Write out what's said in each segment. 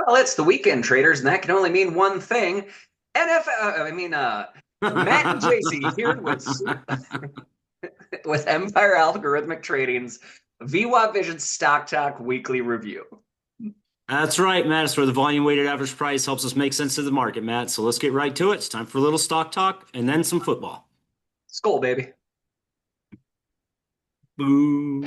Well, it's the weekend, traders, and that can only mean one thing. Matt and JC here with Empire Algorithmic Trading's VWAP Vision Stock Talk Weekly Review. That's right, Matt. It's where the volume weighted average price helps us make sense of the market, Matt. So let's get right to it. It's time for a little stock talk and then some football. Skull, baby. Boo.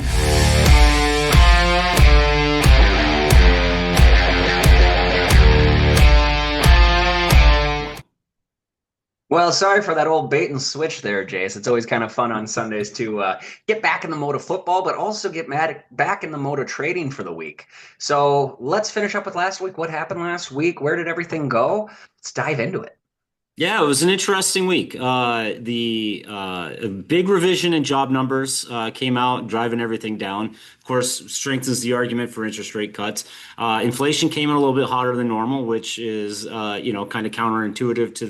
Well, sorry for that old bait and switch there, Jace. It's always kind of fun on Sundays to get back in the mode of football, but also get back in the mode of trading for the week. So let's finish up with last week. What happened last week? Where did everything go? Let's dive into it. Yeah, it was an interesting week. The big revision in job numbers came out, driving everything down. Of course, strengthens the argument for interest rate cuts. Inflation came in a little bit hotter than normal, which is kind of counterintuitive to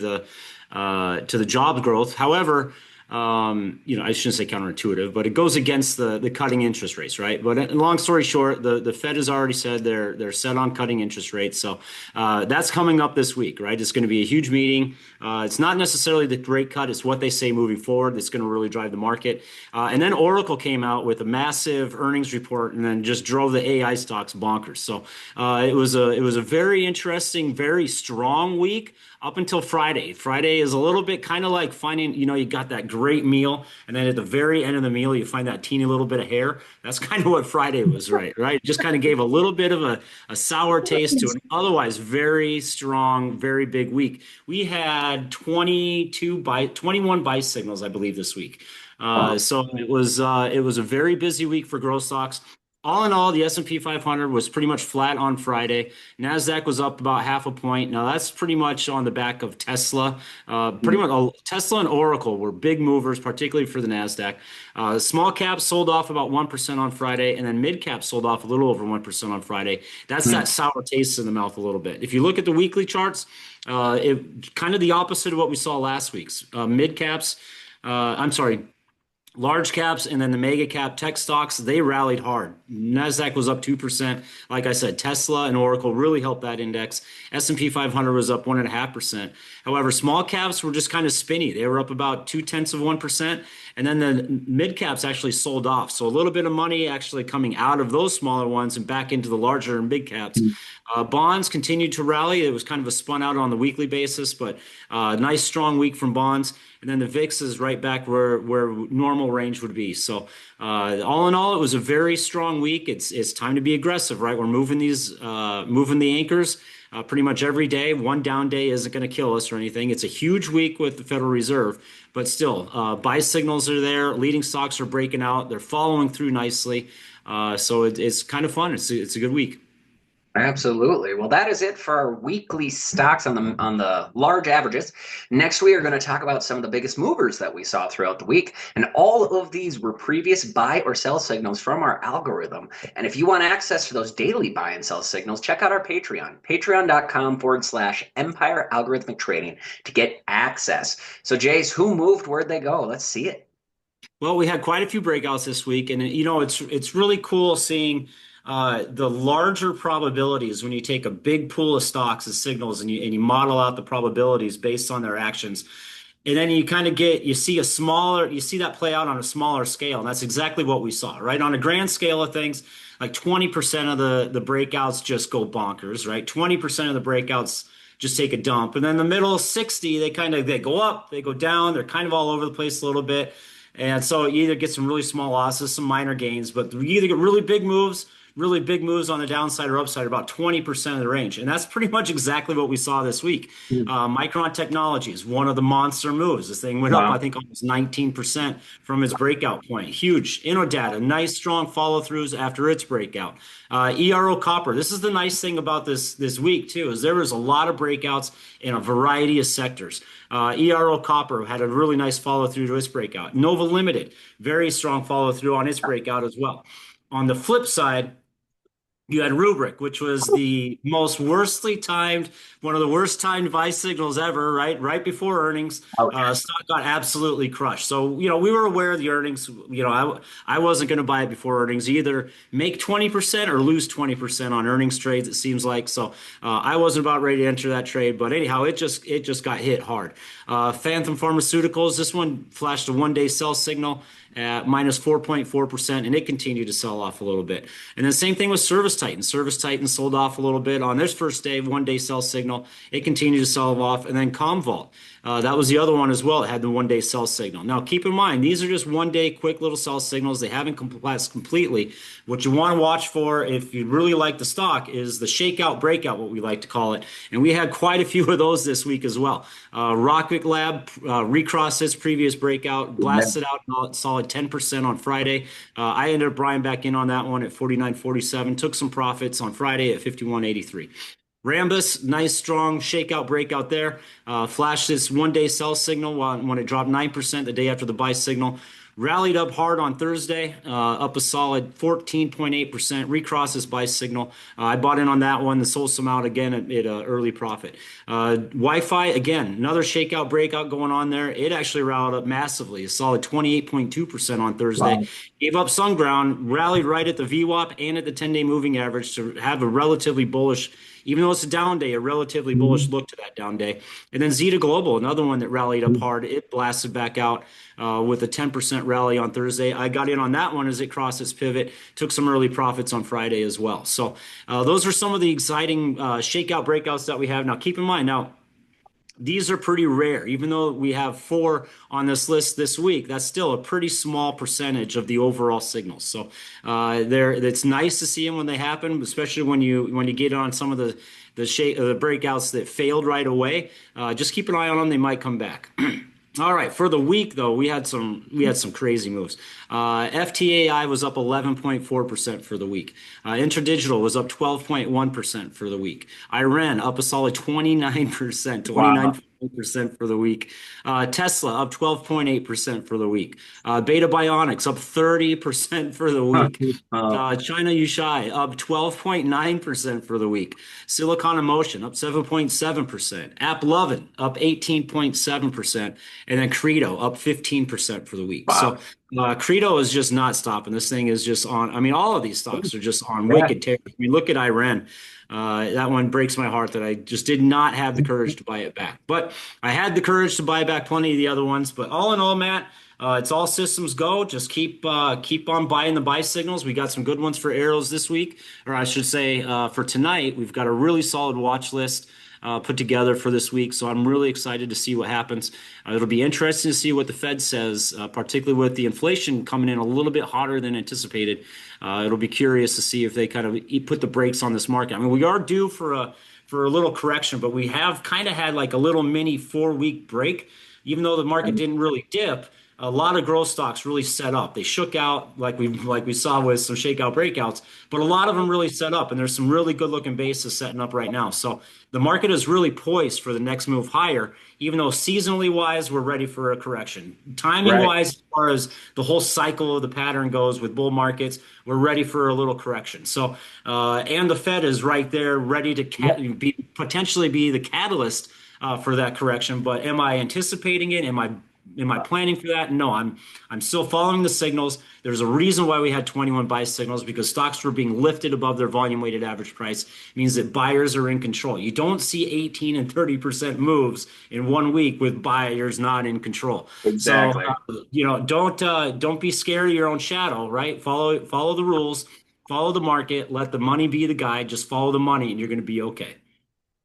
the job growth. However, I shouldn't say counterintuitive, but it goes against the cutting interest rates, right? But long story short, the Fed has already said they're set on cutting interest rates. So that's coming up this week, right? It's going to be a huge meeting. It's not necessarily the rate cut. It's what they say moving forward that's going to really drive the market. And then Oracle came out with a massive earnings report and then just drove the AI stocks bonkers. So it was a very interesting, very strong week up until Friday. Friday is a little bit kind of like finding, you got that great meal, and then at the very end of the meal, you find that teeny little bit of hair. That's kind of what Friday was, right? Just kind of gave a little bit of a sour taste to an otherwise very strong, very big week. We had 21 buy signals, I believe, this week. So it was a very busy week for growth stocks. All in all, the S&P 500 was pretty much flat on Friday. Nasdaq was up about half a point. Now that's pretty much on the back of Tesla. Pretty much Tesla and Oracle were big movers, particularly for the Nasdaq. Small caps sold off about 1% on Friday, and then mid caps sold off a little over 1% on Friday. That's that sour taste in the mouth a little bit. If you look at the weekly charts, it kind of the opposite of what we saw last week's. Mid caps, large caps and then the mega cap tech stocks, they rallied hard. Nasdaq was up 2%. Like I said, Tesla and Oracle really helped that index. S&P 500 was up 1.5%. However, small caps were just kind of spinny. They were up about 0.2%. And then the mid caps actually sold off. So a little bit of money actually coming out of those smaller ones and back into the larger and big caps. Bonds continued to rally. It was kind of a spun out on the weekly basis, but nice strong week from bonds. And then the VIX is right back where normal range would be. So all in all, it was a very strong week. It's time to be aggressive, right? We're moving the anchors pretty much every day. One down day isn't going to kill us or anything. It's a huge week with the Federal Reserve, but still, buy signals are there. Leading stocks are breaking out. They're following through nicely. So it's kind of fun. It's a good week. Absolutely. Well, that is it for our weekly stocks on the large averages. Next, we are going to talk about some of the biggest movers that we saw throughout the week. And all of these were previous buy or sell signals from our algorithm. And if you want access to those daily buy and sell signals, check out our Patreon, patreon.com/Empire Algorithmic Trading to get access. So, Jace, who moved? Where'd they go? Let's see it. Well, we had quite a few breakouts this week, and it's really cool seeing the larger probabilities when you take a big pool of stocks as signals and you model out the probabilities based on their actions. And then you kind of you see that play out on a smaller scale. And that's exactly what we saw, right? On a grand scale of things, like 20% of the breakouts just go bonkers, right? 20% of the breakouts just take a dump. And then the middle 60, they go up, they go down, they're kind of all over the place a little bit. And so you either get some really small losses, some minor gains, but you either get really big moves on the downside or upside, about 20% of the range. And that's pretty much exactly what we saw this week. Micron Technology is one of the monster moves. This thing went up, I think, almost 19% from its breakout point. Huge. Innodata, nice, strong follow-throughs after its breakout. ERO Copper. This is the nice thing about this week, too, is there was a lot of breakouts in a variety of sectors. ERO Copper had a really nice follow-through to its breakout. Nova Limited, very strong follow-through on its breakout as well. On the flip side, You had Rubric, which was the most worstly timed, one of the worst timed buy signals ever, right? Right before earnings, Ouch. stock got absolutely crushed. So, we were aware of the earnings. I wasn't going to buy it before earnings either. Make 20% or lose 20% on earnings trades, it seems like. So, I wasn't about ready to enter that trade. But anyhow, it just got hit hard. Phantom Pharmaceuticals, this one flashed a 1-day sell signal at minus 4.4%, and it continued to sell off a little bit. And then same thing with Service Titan. Service Titan sold off a little bit on their first day, 1-day sell signal. It continued to sell off. And then Commvault, that was the other one as well. It had the 1-day sell signal. Now, keep in mind, these are just 1-day quick little sell signals. They haven't collapsed completely. What you want to watch for if you really like the stock is the shakeout breakout, what we like to call it. And we had quite a few of those this week as well. Rocket Lab recrossed its previous breakout, blasted out solid 10% on Friday. I ended up buying back in on that one at 49.47. Took some profits on Friday at 51.83. Rambus, nice strong shakeout breakout there. Flashed this 1-day sell signal when it dropped 9% the day after the buy signal. Rallied up hard on Thursday, up a solid 14.8%. Recrossed this buy signal. I bought in on that one. Sold some out again at early profit. Wi-Fi, again, another shakeout breakout going on there. It actually rallied up massively, a solid 28.2% on Thursday. Wow. Gave up some ground, rallied right at the VWAP and at the 10-day moving average to have a relatively bullish, even though it's a down day, a relatively bullish look to that down day. And then Zeta Global, another one that rallied up hard. It blasted back out with a 10% rally on Thursday. I got in on that one as it crossed its pivot, took some early profits on Friday as well. So those are some of the exciting shakeout breakouts that we have. Now, keep in mind, these are pretty rare. Even though we have 4 on this list this week, that's still a pretty small percentage of the overall signals. So it's nice to see them when they happen, especially when you get on some of the breakouts that failed right away. Just keep an eye on them; they might come back. All right, for the week though, we had some crazy moves. FTAI was up 11.4% for the week. Interdigital was up 12.1% for the week. IREN up a solid 29%, Wow. 29% for the week. Tesla up 12.8% for the week. Beta Bionics up 30% for the week. China Yushai up 12.9% for the week. Silicon Emotion up 7.7%. AppLovin up 18.7%. And then Credo up 15% for the week. Wow. So Credo is just not stopping. This thing is just on. I mean, all of these stocks are just on Yeah. wicked tear. We look at IREN. That one breaks my heart that I just did not have the courage to buy it back. But I had the courage to buy back plenty of the other ones. But all in all, Matt, it's all systems go. Just keep on buying the buy signals. We got some good ones for arrows this week, or I should say for tonight. We've got a really solid watch list put together for this week. So I'm really excited to see what happens. It'll be interesting to see what the Fed says, particularly with the inflation coming in a little bit hotter than anticipated. It'll be curious to see if they kind of put the brakes on this market. I mean, we are due for a little correction, but we have kind of had like a little mini 4-week break, even though the market didn't really dip. A lot of growth stocks really set up. They shook out like we saw with some shakeout breakouts, but a lot of them really set up, and there's some really good looking bases setting up right now. So the market is really poised for the next move higher, even though seasonally wise we're ready for a correction. Timing Right. wise, as far as the whole cycle of the pattern goes with bull markets, we're ready for a little correction. So and the Fed is right there, ready to potentially be the catalyst for that correction. But am I anticipating it? Am I planning for that? No, I'm still following the signals. There's a reason why we had 21 buy signals, because stocks were being lifted above their volume weighted average price. It means that buyers are in control. You don't see 18 and 30% moves in 1 week with buyers not in control. So Exactly. don't be scared of your own shadow, right? Follow the rules, follow the market, let the money be the guide. Just follow the money, and you're going to be okay.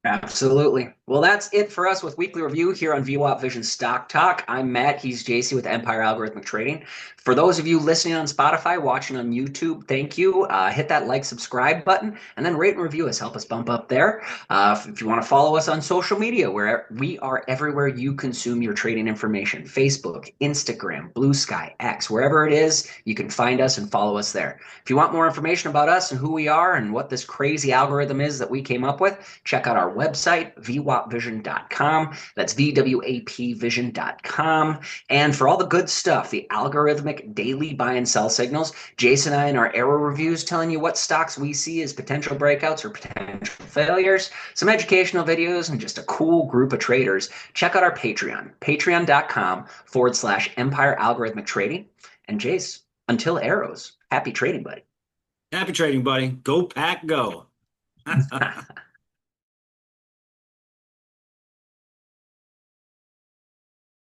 Absolutely. Well, that's it for us with Weekly Review here on VWAP Vision Stock Talk. I'm Matt. He's JC with Empire Algorithmic Trading. For those of you listening on Spotify, watching on YouTube, thank you. Hit that like, subscribe button, and then rate and review us. Help us bump up there. If you want to follow us on social media, where we are everywhere you consume your trading information, Facebook, Instagram, Blue Sky, X, wherever it is, you can find us and follow us there. If you want more information about us and who we are and what this crazy algorithm is that we came up with, check out our our website, VWAPvision.com. That's VWAPvision.com. And for all the good stuff, the algorithmic daily buy and sell signals, Jason and I in our arrow reviews telling you what stocks we see as potential breakouts or potential failures, some educational videos, and just a cool group of traders, check out our Patreon, patreon.com/Empire Algorithmic Trading. And Jace, until arrows, happy trading, buddy. Happy trading, buddy. Go pack, go.